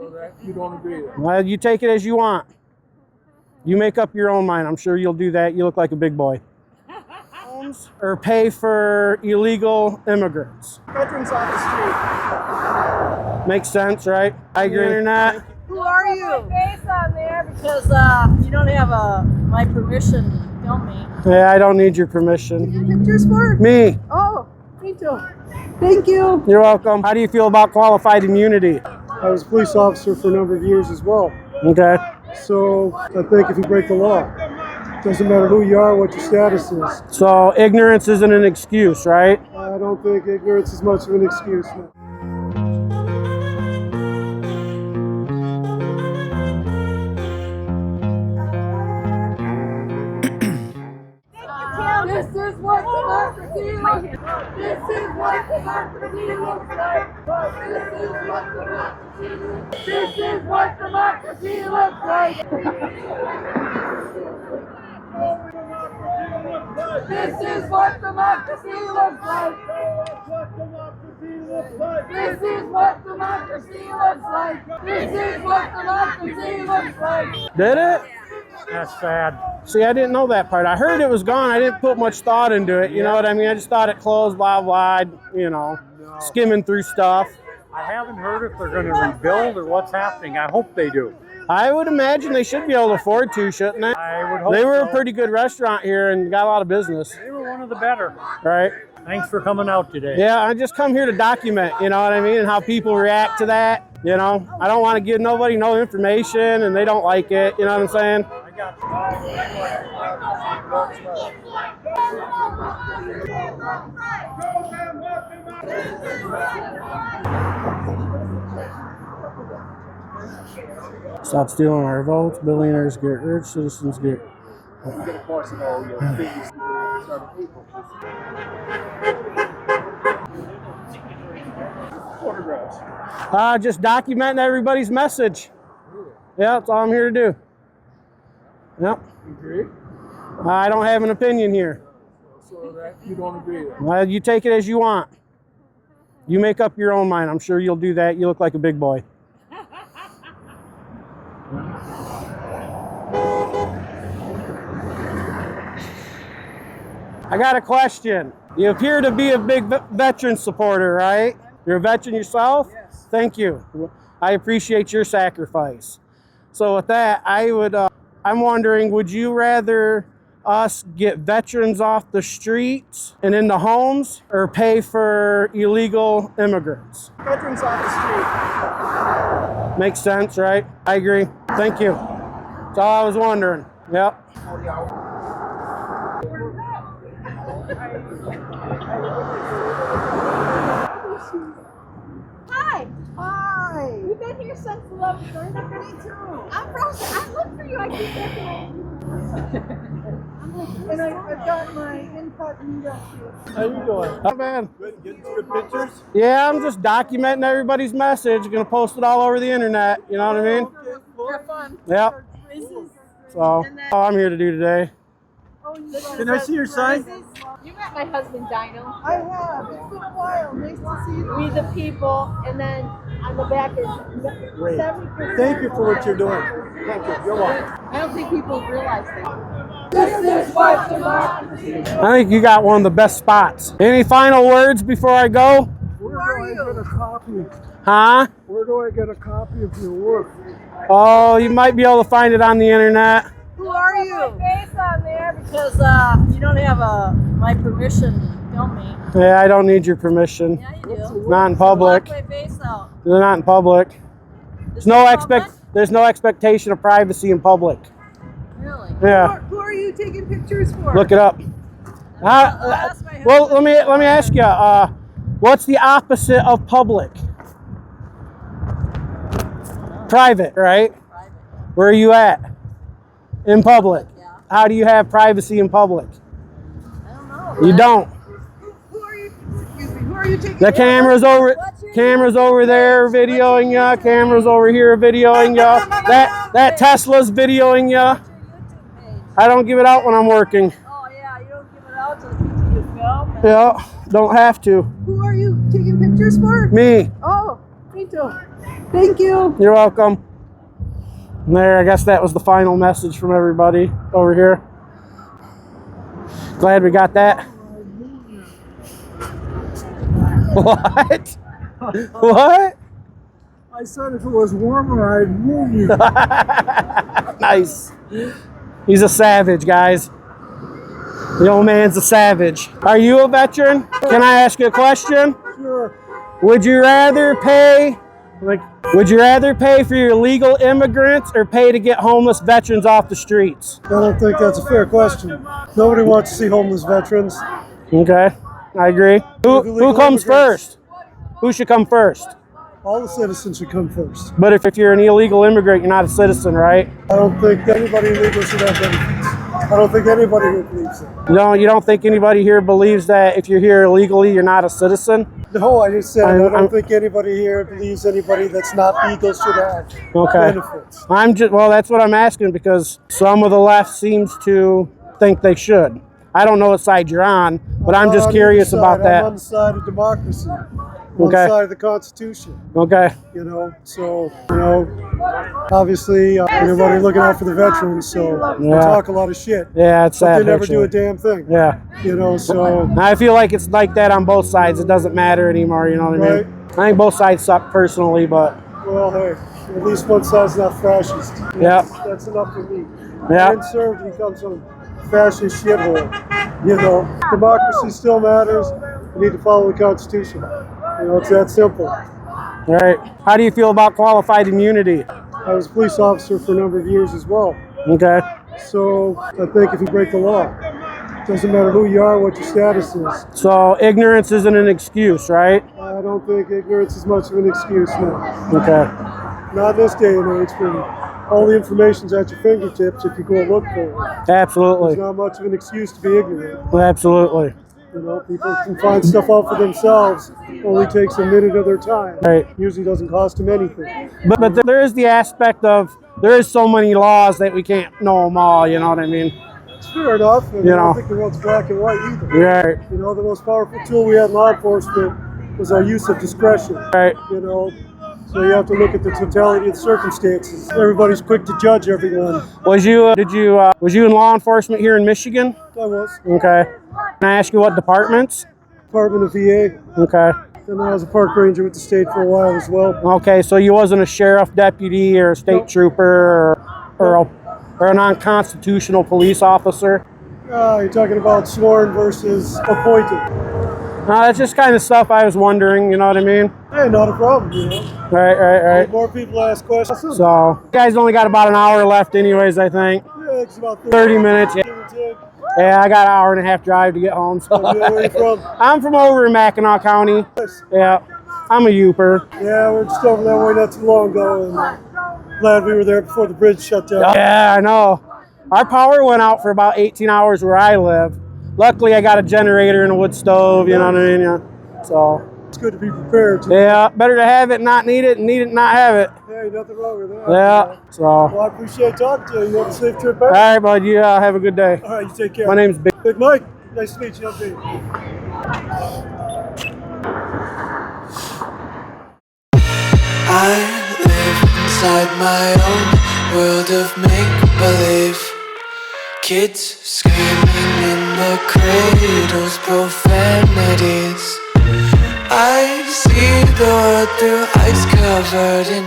So that you don't agree with? Well, you take it as you want. You make up your own mind. I'm sure you'll do that. You look like a big boy. Or pay for illegal immigrants. Veterans on the street. Makes sense, right? I agree. Internet. Who are you? My face on there because you don't have my permission to film me. Yeah, I don't need your permission. Taking pictures for? Me. Oh, me too. Thank you. You're welcome. How do you feel about qualified immunity? I was a police officer for a number of years as well. Okay. So I think if you break the law, doesn't matter who you are, what your status is. So ignorance isn't an excuse, right? I don't think ignorance is much of an excuse. No. This is what democracy looks like. This is what democracy looks like. This is what democracy looks like. This is what democracy looks like. This is what democracy looks like. This is what democracy looks like. Did it? That's sad. See, I didn't know that part. I heard it was gone. I didn't put much thought into it. You know what I mean? I just thought it closed, blah, blah, you know, skimming through stuff. I haven't heard if they're going to rebuild or what's happening. I hope they do. I would imagine they should be able to afford to, shouldn't they? I would hope They were so. a pretty good restaurant here and got a lot of business. They were one of the better. Right? Thanks for coming out today. Yeah, I just come here to document, you know what I mean, and how people react to that. You know, I don't want to give nobody no information and they don't like it. You know what I'm saying? I got Stop stealing our votes. Billionaires get rich. Citizens get. Just documenting everybody's message. Yeah, that's all I'm here to do. Yep. Agree? I don't have an opinion here. So that you don't agree with? Well, you take it as you want. You make up your own mind. I'm sure you'll do that. You look like a big boy. I got a question. You appear to be a big veteran supporter, right? You're a veteran yourself? Yes. Thank you. I appreciate your sacrifice. So with that, I'm wondering, would you rather us get veterans off the streets and into homes or pay for illegal immigrants? Veterans on the street. Makes sense, right? I agree. Thank you. That's all I was wondering. Yep. Hi. Hi. You've been here since 11:30. Me too. I'm frozen. I look for you. I keep looking at you. And I've got my in-cut meat up here. How you doing? Oh, man. Good. Getting some good pictures? Yeah, I'm just documenting everybody's message. Gonna post it all over the internet. You know what I mean? Okay, cool. Have fun. Yep. So, all I'm here to do today. Can I see your sign? You met my husband Dino. I have. It's been a while. Nice to see you. We the people, and then on the back is Great. 70%. Thank you for what you're doing. Thank you. You're welcome. I don't think people realize that. This is what democracy. I think you got one of the best spots. Any final words before I go? Where are do you? I get a copy? Huh? Where do I get a copy of your work? Oh, you might be able to find it on the internet. Who are My you? face on there because you don't have my permission to film me. Yeah, I don't need your permission. Yeah, you do. Not in public. Block my face out. They're not in public. Is There's no expectation of privacy in public. Really? Yeah, Who are you taking pictures for? look it up. I'll ask my Well, husband. let me ask you. What's the opposite of public? Private, right? Private. Where are you at? In public. Yeah. How do you have privacy in public? I don't know. You don't. Who are you? Excuse me. Who are you taking The pictures cameras over there videoing you. Cameras over here videoing you. That Tesla's videoing you. What's your YouTube page? I don't give it out when I'm working. Oh yeah, you don't give it out to the people you film. And Yeah, don't have to. Who are you taking pictures for? Me. Oh, me too. Thank you. You're welcome. And there, I guess that was the final message from everybody over here. Glad we got that. What? What? I said if it was warmer, I'd move you. Nice. He's a savage, guys. The old man's a savage. Are you a veteran? Can I ask you a question? Sure. Would you rather pay for your illegal immigrants or pay to get homeless veterans off the streets? I don't think that's a fair question. Nobody wants to see homeless veterans. Okay, I agree. Who comes first? Who should come first? All the citizens should come first. But if you're an illegal immigrant, you're not a citizen, right? I don't think anybody illegal should have benefits. I don't think anybody here believes that. No, you don't think anybody here believes that if you're here illegally, you're not a citizen? No, I just said I don't think anybody here believes anybody that's not legal should have benefits. Well, that's what I'm asking, because some of the left seems to think they should. I don't know what side you're on, but I'm just curious about that. I'm on the side of democracy. I'm on the side of the Constitution. Okay. Obviously, everybody looking out for the veterans, so they talk a lot of shit. Yeah, it's sad. But they never do a damn thing. Yeah. So I feel like it's like that on both sides. It doesn't matter anymore, you know what I mean? I think both sides suck personally, but... Well, hey, at least one side's not fascist. Yeah. That's enough for me. Yeah. And served becomes some fascist shithole. Democracy still matters. We need to follow the Constitution. It's that simple. All right. How do you feel about qualified immunity? I was a police officer for a number of years as well. Okay. So I think if you break the law, it doesn't matter who you are, what your status is. So ignorance isn't an excuse, right? I don't think ignorance is much of an excuse now. Okay. Not in this day and age when all the information's at your fingertips if you go look for it. Absolutely. There's not much of an excuse to be ignorant. Absolutely. People can find stuff out for themselves. It only takes a minute of their time. Right. Usually doesn't cost them anything. But there is the aspect of there is so many laws that we can't know them all. You know what I mean? It's fair enough. And I don't think the world's black and white either. Right. The most powerful tool we had in law enforcement was our use of discretion. Right. So you have to look at the totality of the circumstances. Everybody's quick to judge everyone. Was you in law enforcement here in Michigan? I was. Okay. Can I ask you what departments? Department of VA. Okay. And I was a park ranger with the state for a while as well. Okay, so you wasn't a sheriff deputy or a state trooper or a non-constitutional police officer? You're talking about sworn versus appointed. No, that's just kind of stuff I was wondering, you know what I mean? Hey, not a problem, Right. More people ask questions. So, you guys only got about an hour left anyways, I think. Yeah, it's about 30 minutes. Yeah, I got an hour and a half drive to get home. So. Where are you from? I'm from over in Mackinac County. Yeah, I'm a Youper. Yeah, we're just over that way not too long ago, and glad we were there before the bridge shut down. Yeah, I know. Our power went out for about 18 hours where I live. Luckily, I got a generator and a wood stove, you know what I mean? Yeah. So it's good to be prepared. Yeah, better to have it and not need it, and need it and not have it. Hey, nothing wrong with that. Yeah. So. Well, I appreciate talking to you. You have a safe trip back. All right, bud. You have a good day. All right, you take care. My name's BigMike. Nice to meet you. I live inside my own world of make-believe. Kids screaming in the cradles, profanities. I see the world through ice covered in